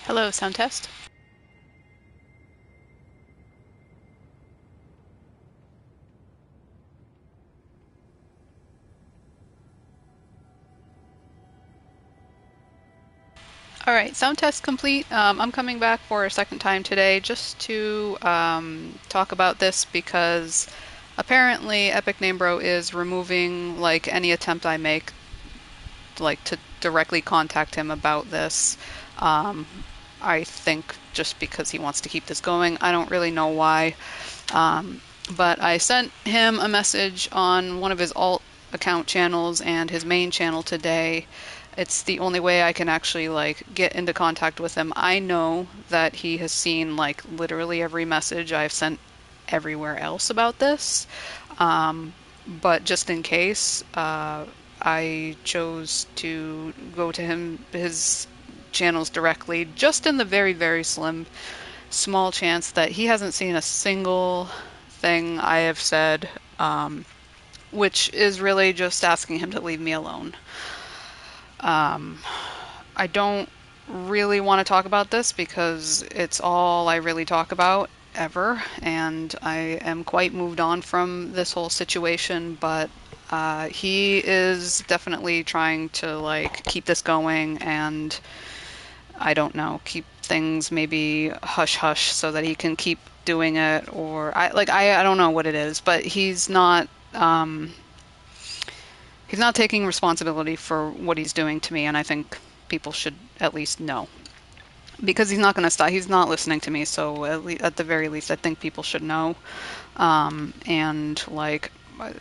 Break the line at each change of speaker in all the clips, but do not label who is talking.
Hello, sound test. All right, sound test complete. I'm coming back for a second time today just to talk about this because apparently Epicnamebro is removing like any attempt I make like to directly contact him about this. Um, I think just because he wants to keep this going. I don't really know why. Um, but I sent him a message on one of his alt account channels and his main channel today. It's the only way I can actually like get into contact with him. I know that he has seen like literally every message I've sent everywhere else about this. Um, but just in case, I chose to go to his channels directly, just in the very, very slim, small chance that he hasn't seen a single thing I have said, which is really just asking him to leave me alone. Um, I don't really want to talk about this because it's all I really talk about ever, and I am quite moved on from this whole situation, but he is definitely trying to like keep this going and I don't know, keep things maybe hush hush so that he can keep doing it or I don't know what it is, but he's not taking responsibility for what he's doing to me, and I think people should at least know because he's not going to stop. He's not listening to me, so at the very least, I think people should know. And like,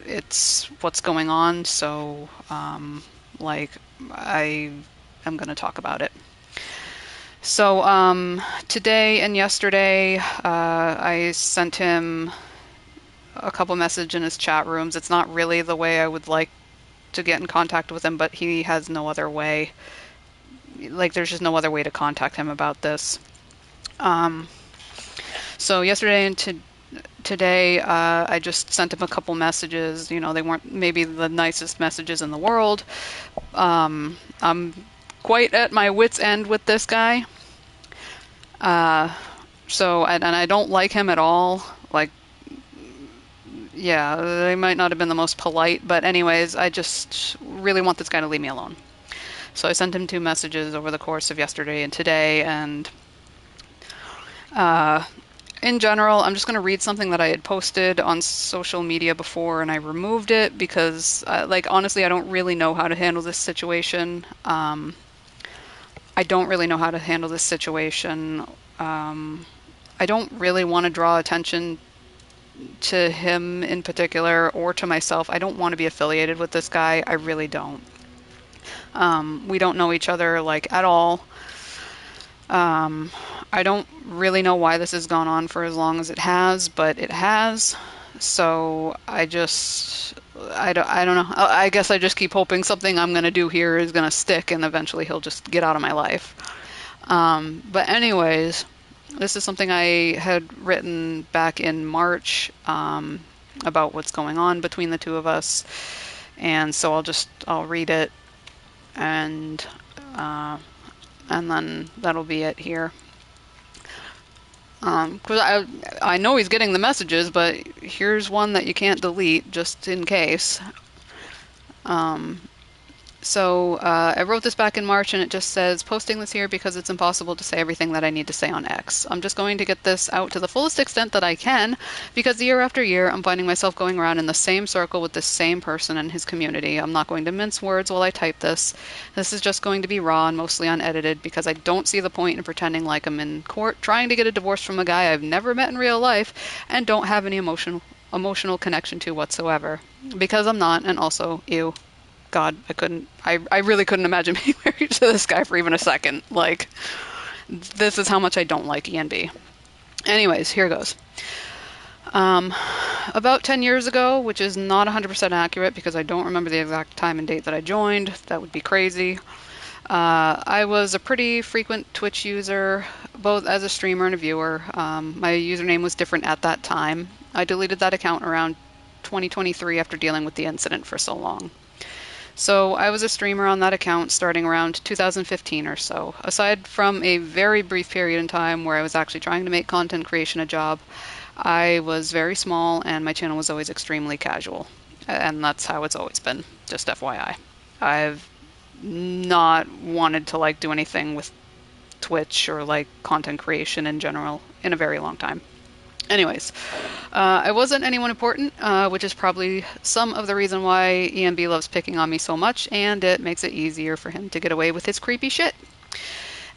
it's what's going on. So, like, I am going to talk about it. So, today and yesterday, I sent him a couple messages in his chat rooms. It's not really the way I would like to get in contact with him, but he has no other way. Like, there's just no other way to contact him about this. Um, so yesterday and today, I just sent him a couple messages. You know, they weren't maybe the nicest messages in the world. I'm quite at my wit's end with this guy. Uh, and I don't like him at all. Like, yeah, they might not have been the most polite, but anyways, I just really want this guy to leave me alone. So I sent him two messages over the course of yesterday and today, and uh, in general, I'm just going to read something that I had posted on social media before, and I removed it because, like, honestly, I don't really know how to handle this situation. I don't really know how to handle this situation. I don't really want to draw attention to him in particular or to myself. I don't want to be affiliated with this guy. I really don't. We don't know each other like at all. I don't really know why this has gone on for as long as it has, but it has. So I don't know. I guess I just keep hoping something I'm going to do here is going to stick and eventually he'll just get out of my life. But anyways, this is something I had written back in March, about what's going on between the two of us. And so I'll read it and, uh, and then that'll be it here. 'Cause I know he's getting the messages, but here's one that you can't delete just in case. Um, I wrote this back in March and it just says, posting this here because it's impossible to say everything that I need to say on X. I'm just going to get this out to the fullest extent that I can because year after year I'm finding myself going around in the same circle with the same person and his community. I'm not going to mince words while I type this. This is just going to be raw and mostly unedited because I don't see the point in pretending like I'm in court trying to get a divorce from a guy I've never met in real life and don't have any emotional connection to whatsoever. Because I'm not, and also, ew. God, I really couldn't imagine being married to this guy for even a second. Like, this is how much I don't like ENB. Anyways, here goes. Um, about 10 years ago, which is not 100% accurate because I don't remember the exact time and date that I joined. That would be crazy. I was a pretty frequent Twitch user, both as a streamer and a viewer. My username was different at that time. I deleted that account around 2023 after dealing with the incident for so long. So I was a streamer on that account starting around 2015 or so. Aside from a very brief period in time where I was actually trying to make content creation a job, I was very small and my channel was always extremely casual. And that's how it's always been, just FYI. I've not wanted to like do anything with Twitch or like content creation in general in a very long time. Anyways, I wasn't anyone important, which is probably some of the reason why EMB loves picking on me so much, and it makes it easier for him to get away with his creepy shit.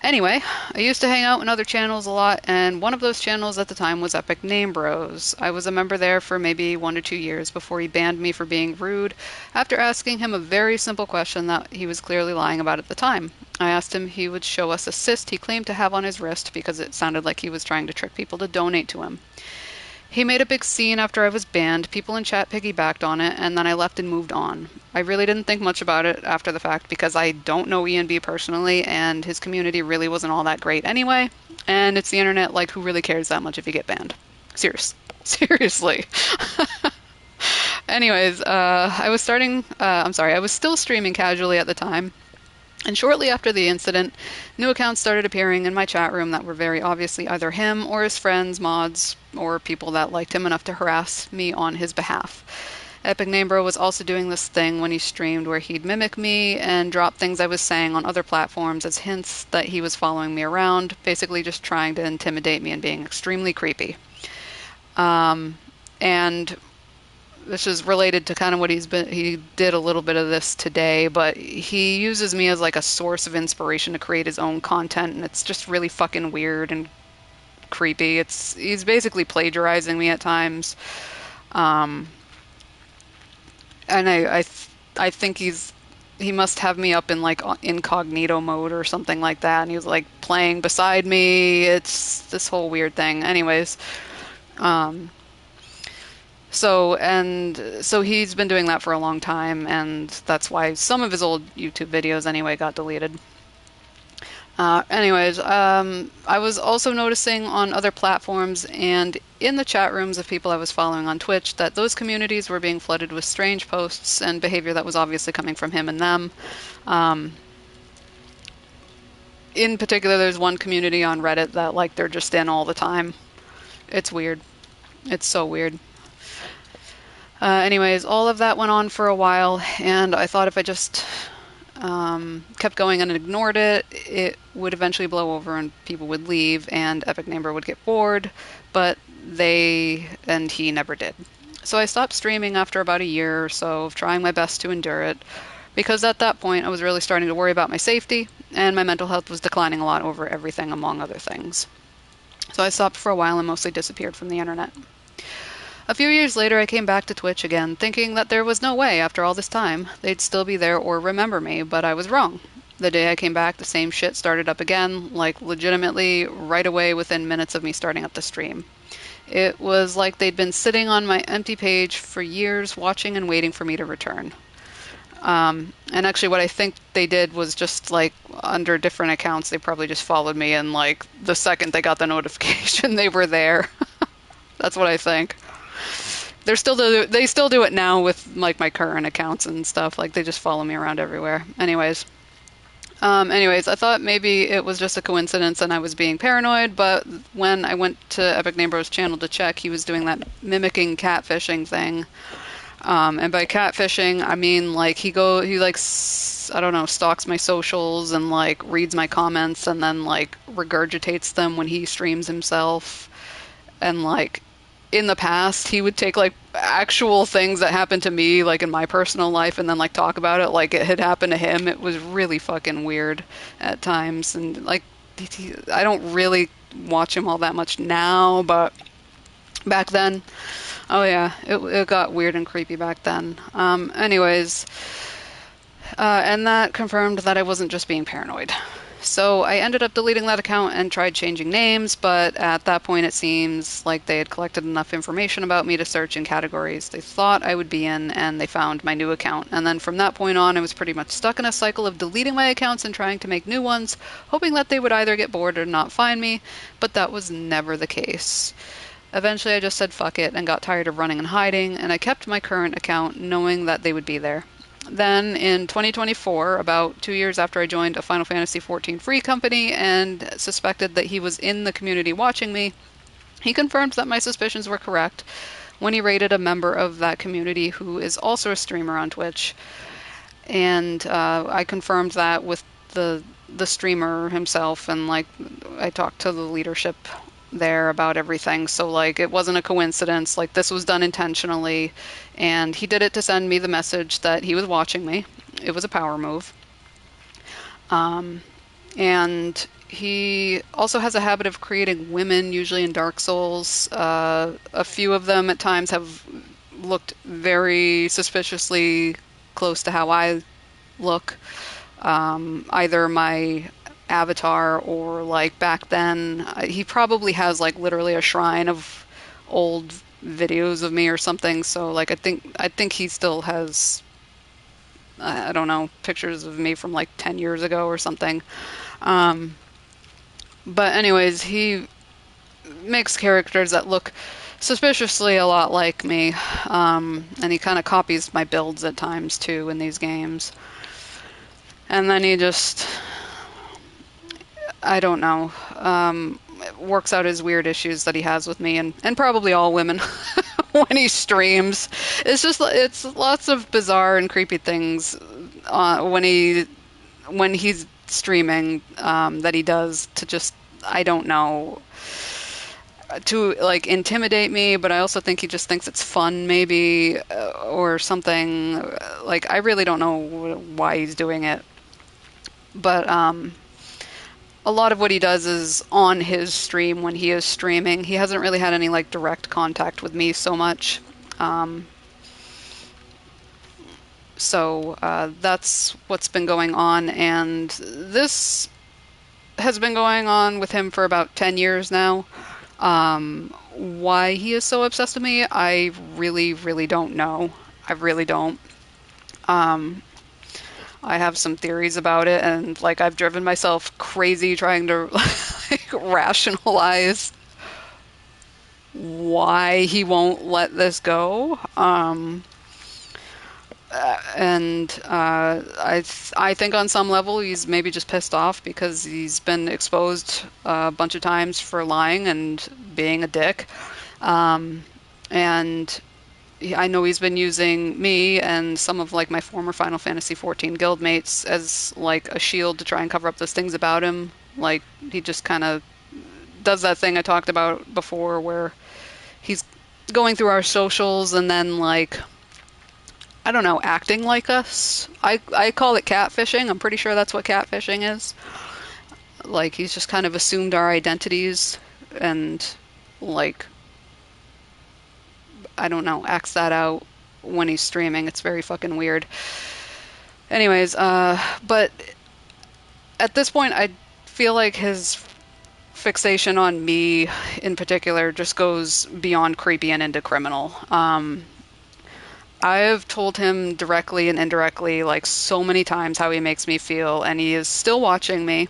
Anyway, I used to hang out in other channels a lot, and one of those channels at the time was Epicnamebros. I was a member there for maybe 1 or 2 years before he banned me for being rude after asking him a very simple question that he was clearly lying about at the time. I asked him if he would show us a cyst he claimed to have on his wrist because it sounded like he was trying to trick people to donate to him. He made a big scene after I was banned, people in chat piggybacked on it, and then I left and moved on. I really didn't think much about it after the fact because I don't know ENB personally, and his community really wasn't all that great anyway, and it's the internet, like who really cares that much if you get banned? Seriously. Anyways, I was still streaming casually at the time, and shortly after the incident, new accounts started appearing in my chat room that were very obviously either him or his friends, mods, or people that liked him enough to harass me on his behalf. Epicnamebro was also doing this thing when he streamed where he'd mimic me and drop things I was saying on other platforms as hints that he was following me around, basically just trying to intimidate me and being extremely creepy. And this is related to kind of what he did a little bit of this today, but he uses me as like a source of inspiration to create his own content, and it's just really fucking weird and creepy. He's basically plagiarizing me at times. And I think he must have me up in like incognito mode or something like that, and he was like playing beside me. It's this whole weird thing. Anyways, so he's been doing that for a long time, and that's why some of his old YouTube videos anyway got deleted. I was also noticing on other platforms and in the chat rooms of people I was following on Twitch that those communities were being flooded with strange posts and behavior that was obviously coming from him and them. In particular, there's one community on Reddit that like they're just in all the time. It's weird. It's so weird. Anyways, all of that went on for a while, and I thought if I just kept going and ignored it, it would eventually blow over and people would leave and Epicnamebro would get bored, but he never did. So I stopped streaming after about a year or so of trying my best to endure it, because at that point I was really starting to worry about my safety, and my mental health was declining a lot over everything, among other things. So I stopped for a while and mostly disappeared from the internet. A few years later, I came back to Twitch again, thinking that there was no way, after all this time, they'd still be there or remember me, but I was wrong. The day I came back, the same shit started up again, like legitimately right away within minutes of me starting up the stream. It was like they'd been sitting on my empty page for years, watching and waiting for me to return. And actually what I think they did was just like under different accounts, they probably just followed me, and like the second they got the notification, they were there. That's what I think. They still do it now with like my current accounts and stuff. Like they just follow me around everywhere. Anyways, I thought maybe it was just a coincidence and I was being paranoid. But when I went to Epicnamebro's channel to check, he was doing that mimicking catfishing thing. And by catfishing, I mean like he like I don't know, stalks my socials and like reads my comments and then like regurgitates them when he streams himself. And like in the past, he would take like actual things that happened to me, like in my personal life, and then like talk about it like it had happened to him. It was really fucking weird at times. And like, I don't really watch him all that much now, but back then, oh yeah, it got weird and creepy back then. And that confirmed that I wasn't just being paranoid. So I ended up deleting that account and tried changing names, but at that point it seems like they had collected enough information about me to search in categories they thought I would be in, and they found my new account. And then from that point on, I was pretty much stuck in a cycle of deleting my accounts and trying to make new ones, hoping that they would either get bored or not find me, but that was never the case. Eventually I just said fuck it and got tired of running and hiding, and I kept my current account knowing that they would be there. Then in 2024, about 2 years after I joined a Final Fantasy XIV free company and suspected that he was in the community watching me, he confirmed that my suspicions were correct when he rated a member of that community who is also a streamer on Twitch. And I confirmed that with the streamer himself, and like I talked to the leadership there about everything. So like it wasn't a coincidence. Like this was done intentionally, and he did it to send me the message that he was watching me. It was a power move. And he also has a habit of creating women, usually in Dark Souls. A few of them at times have looked very suspiciously close to how I look. Either my avatar or like back then, he probably has like literally a shrine of old videos of me or something. So like I think he still has, I don't know, pictures of me from like 10 years ago or something. Um, but anyways, he makes characters that look suspiciously a lot like me. And he kind of copies my builds at times too in these games. And then he just, I don't know, works out his weird issues that he has with me and probably all women when he streams. It's lots of bizarre and creepy things when he's streaming, that he does to just, I don't know, to like intimidate me, but I also think he just thinks it's fun maybe, or something. Like I really don't know why he's doing it. But a lot of what he does is on his stream when he is streaming. He hasn't really had any like direct contact with me so much. Um, so that's what's been going on, and this has been going on with him for about 10 years now. Why he is so obsessed with me, I really, really don't know. I really don't. Um, I have some theories about it, and like I've driven myself crazy trying to like rationalize why he won't let this go. And I think on some level he's maybe just pissed off because he's been exposed a bunch of times for lying and being a dick. And I know he's been using me and some of like my former Final Fantasy XIV guildmates as like a shield to try and cover up those things about him. Like he just kind of does that thing I talked about before where he's going through our socials and then like, I don't know, acting like us. I call it catfishing. I'm pretty sure that's what catfishing is. Like he's just kind of assumed our identities and like, I don't know, acts that out when he's streaming. It's very fucking weird. Anyways, but at this point, I feel like his fixation on me in particular just goes beyond creepy and into criminal. I have told him directly and indirectly, like so many times, how he makes me feel, and he is still watching me.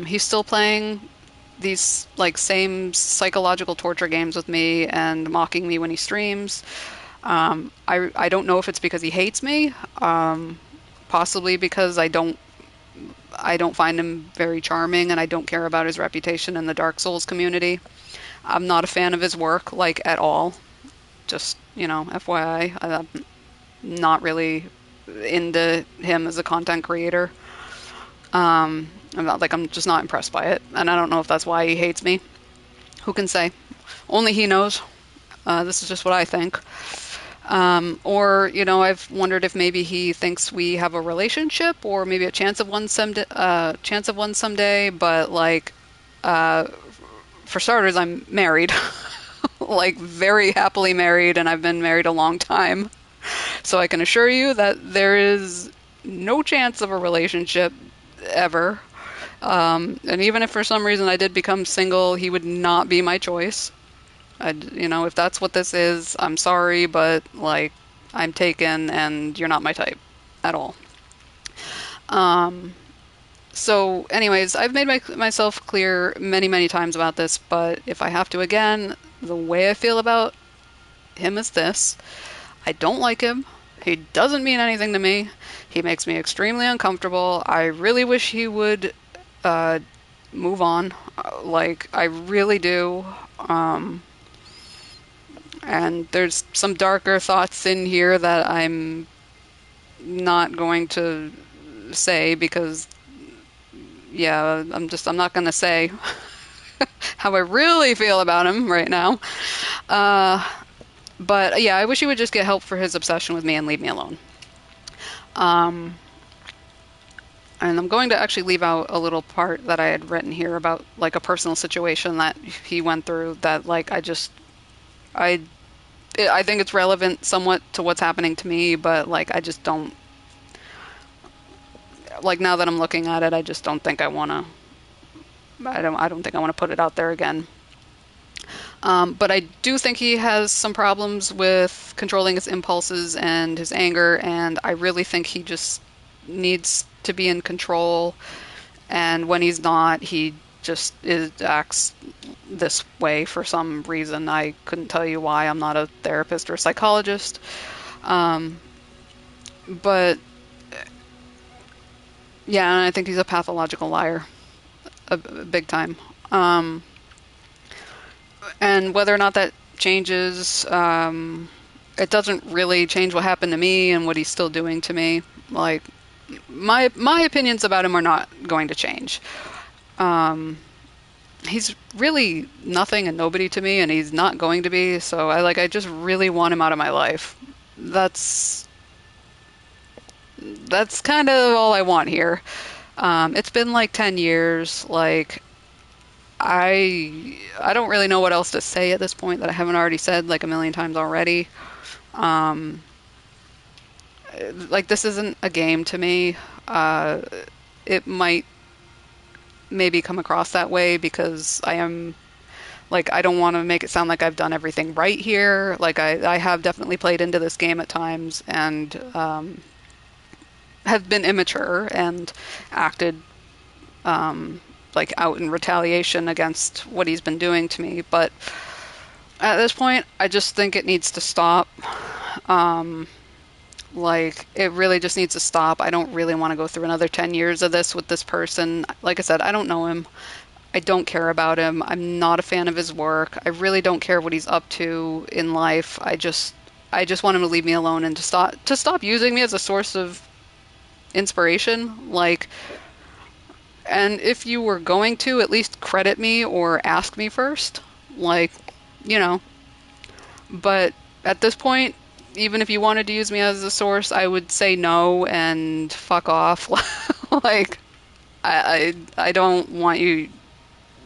He's still playing these like same psychological torture games with me and mocking me when he streams. I don't know if it's because he hates me, possibly because I don't find him very charming and I don't care about his reputation in the Dark Souls community. I'm not a fan of his work, like at all. Just, FYI, I'm not really into him as a content creator. I'm just not impressed by it, and I don't know if that's why he hates me. Who can say? Only he knows. This is just what I think. Or, I've wondered if maybe he thinks we have a relationship, or maybe a chance of one someday. But like, for starters, I'm married, like very happily married, and I've been married a long time. So I can assure you that there is no chance of a relationship ever. And even if for some reason I did become single, he would not be my choice. If that's what this is, I'm sorry, but like, I'm taken and you're not my type at all. So anyways, I've made myself clear many, many times about this, but if I have to again, the way I feel about him is this. I don't like him. He doesn't mean anything to me. He makes me extremely uncomfortable. I really wish he would uh, move on. Like, I really do. Um, and there's some darker thoughts in here that I'm not going to say because, yeah, I'm not going to say how I really feel about him right now. Uh, but yeah, I wish he would just get help for his obsession with me and leave me alone. Um, and I'm going to actually leave out a little part that I had written here about like a personal situation that he went through that like I I think it's relevant somewhat to what's happening to me, but like I just don't like now that I'm looking at it, I just don't think I want to. I don't think I want to put it out there again. But I do think he has some problems with controlling his impulses and his anger, and I really think he just needs to be in control. And when he's not, he just acts this way for some reason. I couldn't tell you why. I'm not a therapist or a psychologist. Um, but yeah, and I think he's a pathological liar, a big time. Um, and whether or not that changes, it doesn't really change what happened to me and what he's still doing to me. Like my opinions about him are not going to change. Um, he's really nothing and nobody to me, and he's not going to be. So I just really want him out of my life. That's that's kind of all I want here. It's been like 10 years. Like I don't really know what else to say at this point that I haven't already said like a million times already. Um, like this isn't a game to me. Uh, it might maybe come across that way because I am like I don't want to make it sound like I've done everything right here. Like I have definitely played into this game at times and have been immature and acted like out in retaliation against what he's been doing to me. But at this point, I just think it needs to stop. Um, like, it really just needs to stop. I don't really want to go through another 10 years of this with this person. Like I said, I don't know him. I don't care about him. I'm not a fan of his work. I really don't care what he's up to in life. I just want him to leave me alone and to stop using me as a source of inspiration. Like, and if you were going to, at least credit me or ask me first. Like, you know, but at this point, even if you wanted to use me as a source, I would say no and fuck off. Like, I don't want you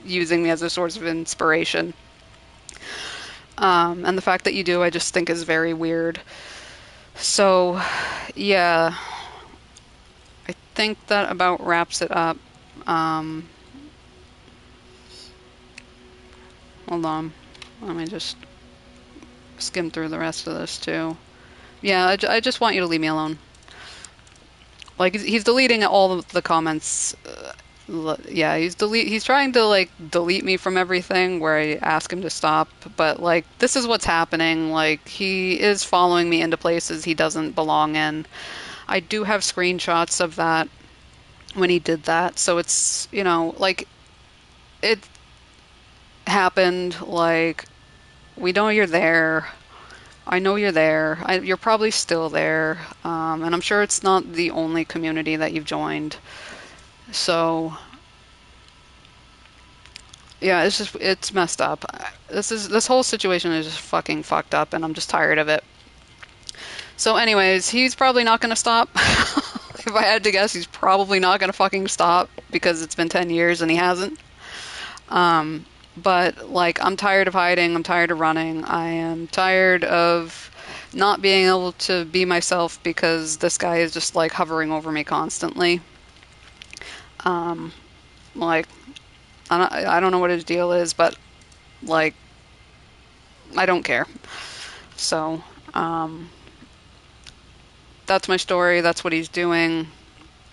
using me as a source of inspiration. And the fact that you do, I just think is very weird. So, yeah, I think that about wraps it up. Um, hold on. Let me just skim through the rest of this too. Yeah, I just want you to leave me alone. Like he's deleting all of the comments. Yeah, he's trying to like delete me from everything where I ask him to stop, but like this is what's happening. Like he is following me into places he doesn't belong in. I do have screenshots of that when he did that. So it's, like it happened. Like we know you're there. I know you're there. You're probably still there. And I'm sure it's not the only community that you've joined. So yeah, it's messed up. This whole situation is just fucking fucked up and I'm just tired of it. So anyways, he's probably not gonna stop. If I had to guess, he's probably not gonna fucking stop because it's been 10 years and he hasn't. But like I'm tired of hiding, I'm tired of running. I am tired of not being able to be myself because this guy is just like hovering over me constantly. Like I don't know what his deal is, but like I don't care. So, that's my story. That's what he's doing.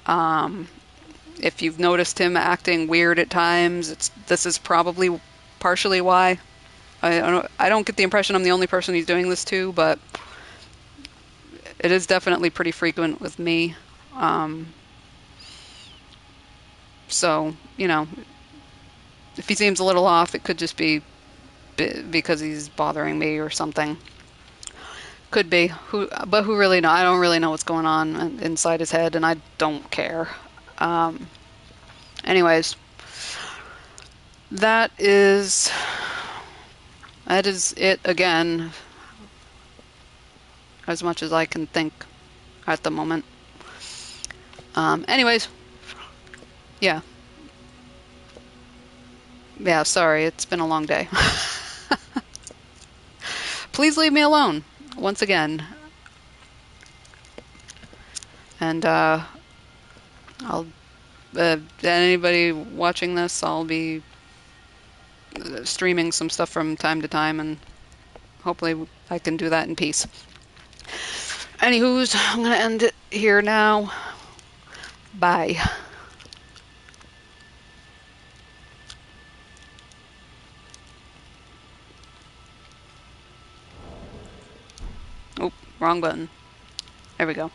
Um, if you've noticed him acting weird at times, this is probably partially why. I don't get the impression I'm the only person he's doing this to, but It is definitely pretty frequent with me. Um, so, if he seems a little off, it could just be because he's bothering me or something. Could be. But who really know? I don't really know what's going on inside his head, and I don't care. Um, anyways, that is that is it again, as much as I can think at the moment. Anyways, yeah, yeah. Sorry, it's been a long day. Please leave me alone once again, and I'll. Anybody watching this, I'll be streaming some stuff from time to time, and hopefully I can do that in peace. Anywho's, I'm gonna end it here now. Bye. Oh, wrong button. There we go.